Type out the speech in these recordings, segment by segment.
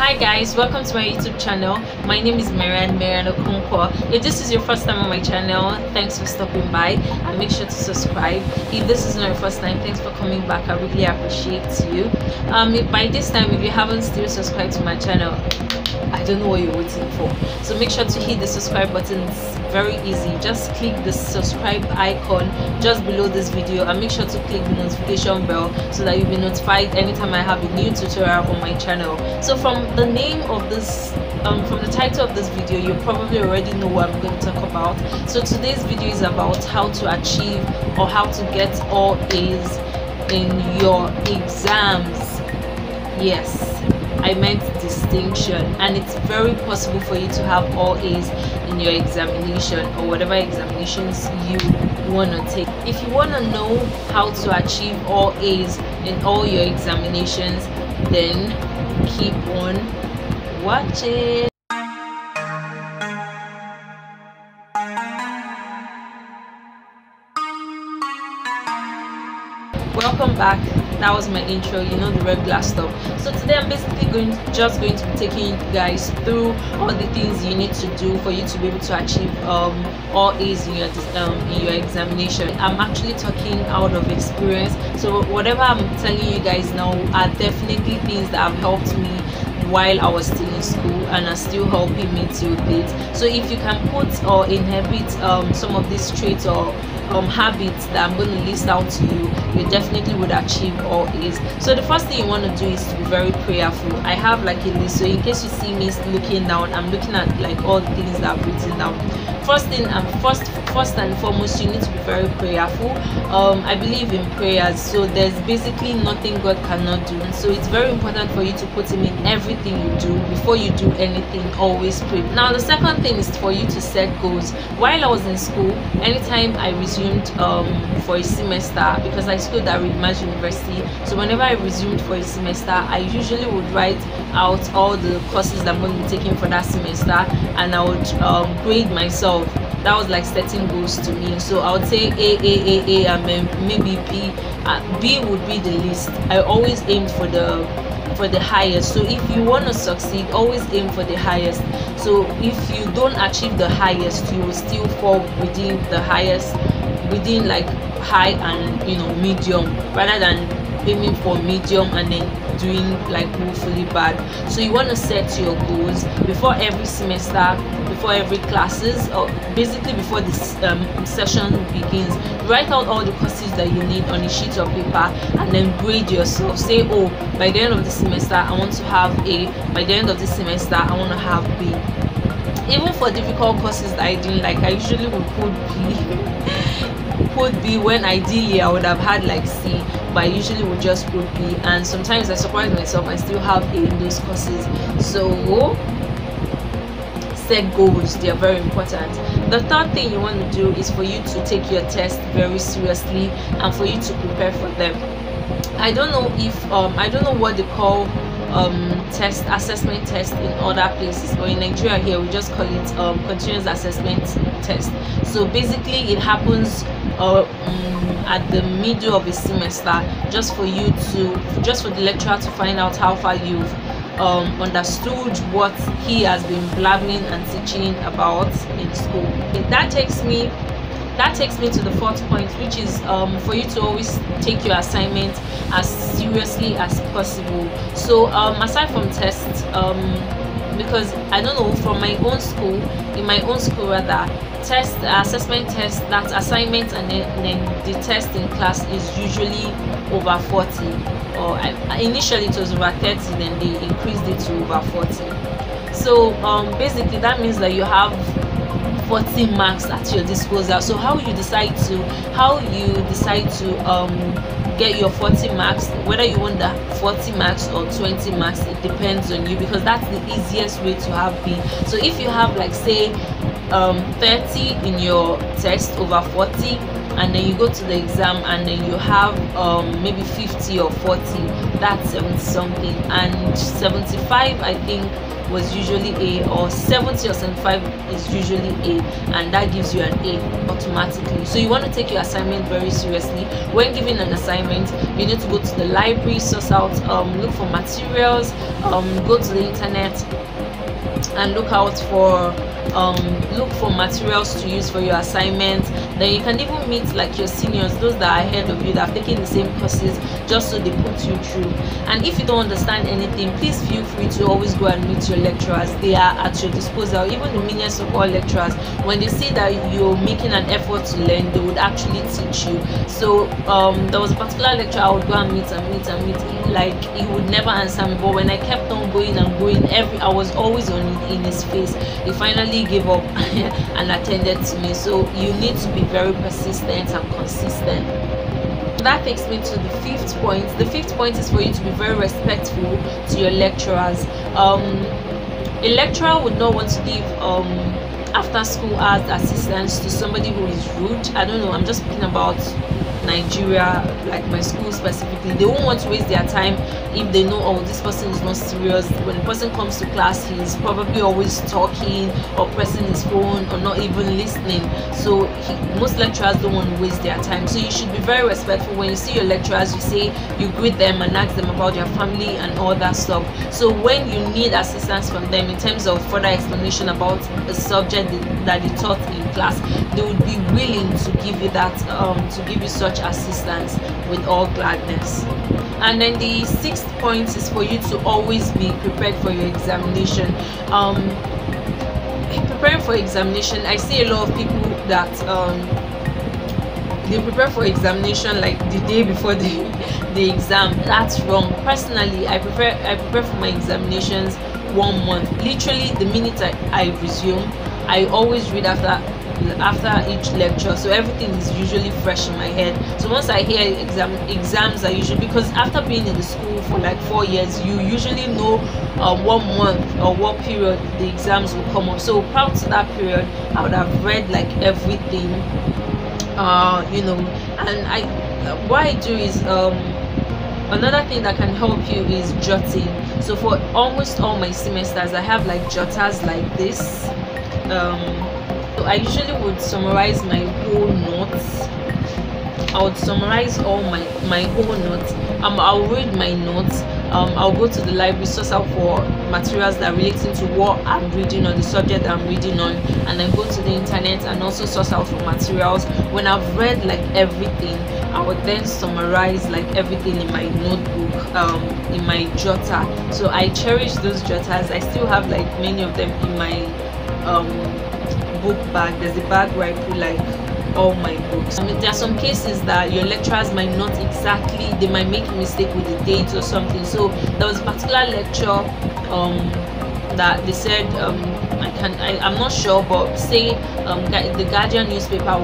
Hi guys, welcome to my YouTube channel. My name is Marian Okonkwo. If this is your first time on my channel, thanks for stopping by and make sure to subscribe. If this is not your first time, thanks for coming back. I really appreciate you. By this time, if you haven't still subscribed to my channel, I don't know what you're waiting for. So make sure to hit the subscribe button. It's very easy. Just click the subscribe icon just below this video and make sure to click the notification bell so that you'll be notified anytime I have a new tutorial on my channel. So from the name of this from the title of this video, you probably already know what I'm going to talk about. So today's video is about how to achieve or how to get all A's in your exams. Yes, I meant distinction, and it's very possible for you to have all A's in your examination or whatever examinations you want to take. If you want to know how to achieve all A's in all your examinations, then keep on watching. Welcome back. That was my intro, you know, the regular stuff. So today I'm basically just going to be taking you guys through all the things you need to do for you to be able to achieve all A's in your examination. I'm actually talking out of experience, so whatever I'm telling you guys now are definitely things that have helped me while I was still in school and are still helping me till date. So if you can put or inhabit some of these traits or habits that I'm going to list out to you, you definitely would achieve all A's. So the first thing you want to do is to be very prayerful. I have like a list, so in case you see me looking down, I'm looking at like all the things that I've written down. First and foremost, you need to be very prayerful. I believe in prayers, so there's basically nothing God cannot do. So it's very important for you to put him in everything you do. Before you do anything, always pray. Now the second thing is for you to set goals. While I was in school, anytime I resumed for a semester, because I schooled at Reed University, so whenever I resumed for a semester, I usually would write out all the courses that I'm going to be taking for that semester, and I would grade myself. That was like setting goals to me. So I would say A, and then maybe B. B would be the least. I always aimed for the highest. So if you want to succeed, always aim for the highest. So if you don't achieve the highest, you will still fall within the highest, within like high and, you know, medium, rather than aiming for medium and then doing like woefully bad. So you want to set your goals before every semester, before every classes, or basically before this session begins. Write out all the courses that you need on a sheet of paper and then grade yourself. Say, oh, by the end of the semester I want to have A, by the end of the semester I want to have B. Even for difficult courses that I didn't like, I usually would put B when ideally I would have had like C, but I usually would just put B, and sometimes I surprise myself I still have A in those courses. So set goals, they are very important. The third thing you want to do is for you to take your test very seriously and for you to prepare for them. I don't know if I don't know what they call assessment test in other places, but in Nigeria here we just call it continuous assessment test. So basically it happens at the middle of a semester, just for the lecturer to find out how far you've understood what he has been blabbing and teaching about in school. That takes me to the fourth point, which is for you to always take your assignment as seriously as possible. So aside from tests, because I don't know, from my own school, assessment test, that assignment and then the test in class is usually over 40, or initially it was over 30, then they increased it to over 40. So basically that means that you have 40 marks at your disposal. So how you decide to get your 40 marks, whether you want the 40 marks or 20 marks, it depends on you, because that's the easiest way to have B. So if you have like say 30 in your test over 40, and then you go to the exam and then you have maybe 50 or 40, that's 70 something, and 75 I think was usually A, or 70 or 75 is usually A, and that gives you an A automatically. So you want to take your assignment very seriously. When giving an assignment, you need to go to the library, source out, look for materials, go to the internet and look for materials to use for your assignment. Then you can even meet like your seniors, those that are ahead of you, that have taken the same courses, just so they put you through. And if you don't understand anything, please feel free to always go and meet your lecturers. They are at your disposal. Even the minions of all lecturers, when they see that you're making an effort to learn, they would actually teach you. So there was a particular lecturer I would go and meet, like he would never answer me, but when I kept on going and going, I was always in his face, he finally gave up and attended to me. So you need to be very persistent and consistent. That takes me to the fifth point. The fifth point is for you to be very respectful to your lecturers. A lecturer would not want to give after school hours assistance to somebody who is rude. I don't know, I'm just speaking about Nigeria, like my school specifically. They won't want to waste their time if they know, oh, this person is not serious. When the person comes to class, he's probably always talking or pressing his phone or not even listening. So most lecturers don't want to waste their time. So you should be very respectful. When you see your lecturers, you greet them and ask them about their family and all that stuff. So when you need assistance from them in terms of further explanation about a subject that they taught in class, they would be willing to give you that, to give you such assistance with all gladness. And then the sixth point is for you to always be prepared for your examination. Preparing for examination, I see a lot of people that they prepare for examination like the day before the exam. That's wrong. Personally, I prepare for my examinations 1 month. Literally, the minute I resume, I always read after each lecture, so everything is usually fresh in my head. So once I hear exams are usually, because after being in the school for like 4 years, you usually know 1 month or what period the exams will come up. So prior to that period, I would have read like everything, and what I do is another thing that can help you is jotting. So for almost all my semesters, I have like jotters like this. So I usually would summarize my whole notes. I would summarize all my whole notes. I'll read my notes. I'll go to the library, source out for materials that relate to what I'm reading or the subject I'm reading on, and then go to the internet and also source out for materials. When I've read like everything, I would then summarize like everything in my notebook, in my jotter. So I cherish those jotters. I still have like many of them in my book bag. There's a bag where I put like all my books. There are some cases that your lecturers might not exactly, they might make a mistake with the dates or something. So there was a particular lecture that they said, I'm not sure, but say the Guardian newspaper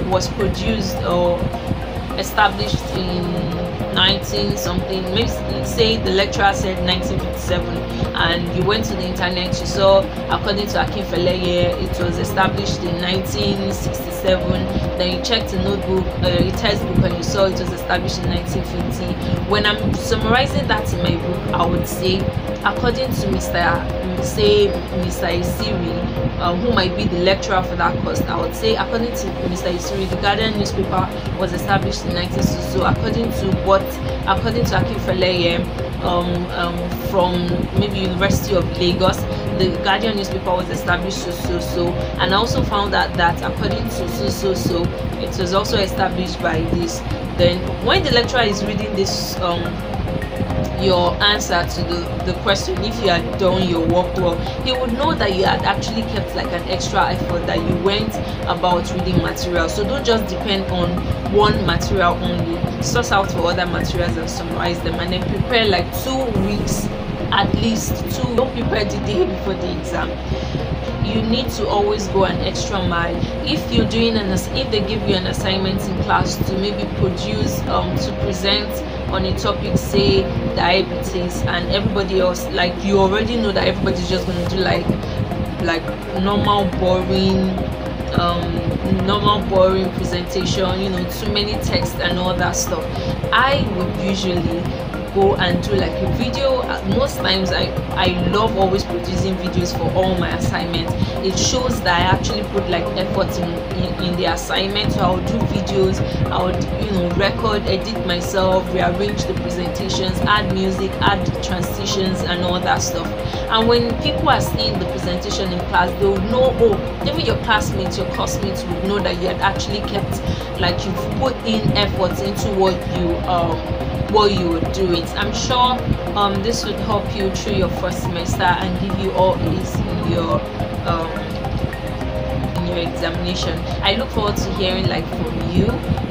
was produced or established in 19 something, maybe say the lecturer said 1957, and you went to the internet, you saw according to Akinfeleye it was established in 1967. Then you checked the notebook, a textbook, and you saw it was established in 1950. When I'm summarizing that in my book, I would say according to Mr. Isiri, who might be the lecturer for that course, I would say according to Mr. Isiri, the Guardian newspaper was established in 1960. So according to Akinfeleye, from maybe University of Lagos, the Guardian newspaper was established so. And I also found out that according to so it was also established by this. Then when the lecturer is reading this your answer to the question, if you had done your work well, he would know that you had actually kept like an extra effort, that you went about reading material. So don't just depend on one material only. Source out for other materials and summarize them, and then prepare like 2 weeks at least. Don't prepare the day before the exam. You need to always go an extra mile. If you're doing if they give you an assignment in class to maybe produce to present on a topic, say diabetes, and everybody else, like you already know that everybody's just going to do like normal boring normal boring presentation, you know, too many text and all that stuff, I would usually go and do like a video. Most times I love always producing videos for all my assignments. It shows that I actually put like effort in the assignment. So I would do videos, I would, you know, record, edit myself, rearrange the presentations, add music, add transitions and all that stuff. And when people are seeing the presentation in class, they will know, oh, even your classmates, your classmates would know that you had actually kept, like, you've put in effort into what you would do it. I'm sure this would help you through your first semester and give you all A's in your examination. I look forward to hearing like from you.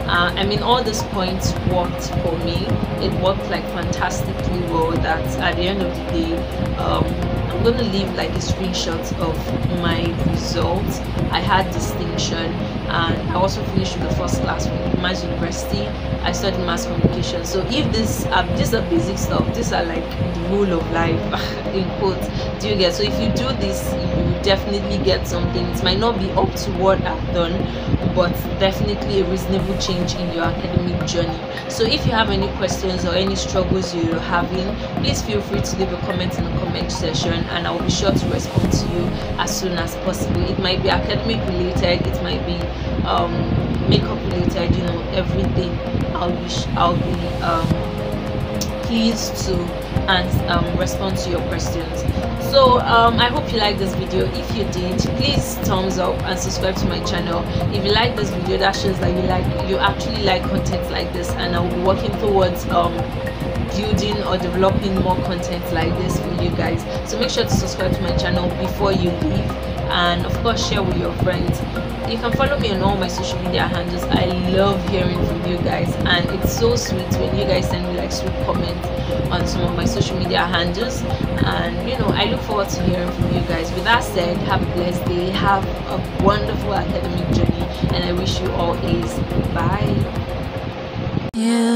I mean, all these points worked for me. It worked like fantastically well, that at the end of the day, I'm gonna leave like a screenshot of my results. I had distinction, and I also finished with the first class from Mass University. I studied mass communication. So if these are basic stuff, these are like the rule of life in quotes. Do you get? So if you do this, you definitely get something. It might not be up to what I've done, but definitely a reasonable change in your academic journey. So if you have any questions or any struggles you're having, please feel free to leave a comment in the comment section, and I'll be sure to respond to you as soon as possible. It might be academic related, it might be makeup related, you know, everything. I'll be pleased to and respond to your questions. So I hope you like this video. If you did, please thumbs up and subscribe to my channel. If you like this video, that shows that you actually like content like this, and I'll be working towards building or developing more content like this for you guys. So make sure to subscribe to my channel before you leave, and of course share with your friends. You can follow me on all my social media handles. I love hearing from you guys, and it's so sweet when you guys send me like sweet comments on some of my social media handles, and you know, I look forward to hearing from you guys. With that said, have a blessed day, have a wonderful academic journey, and I wish you all A's. Bye. Yeah.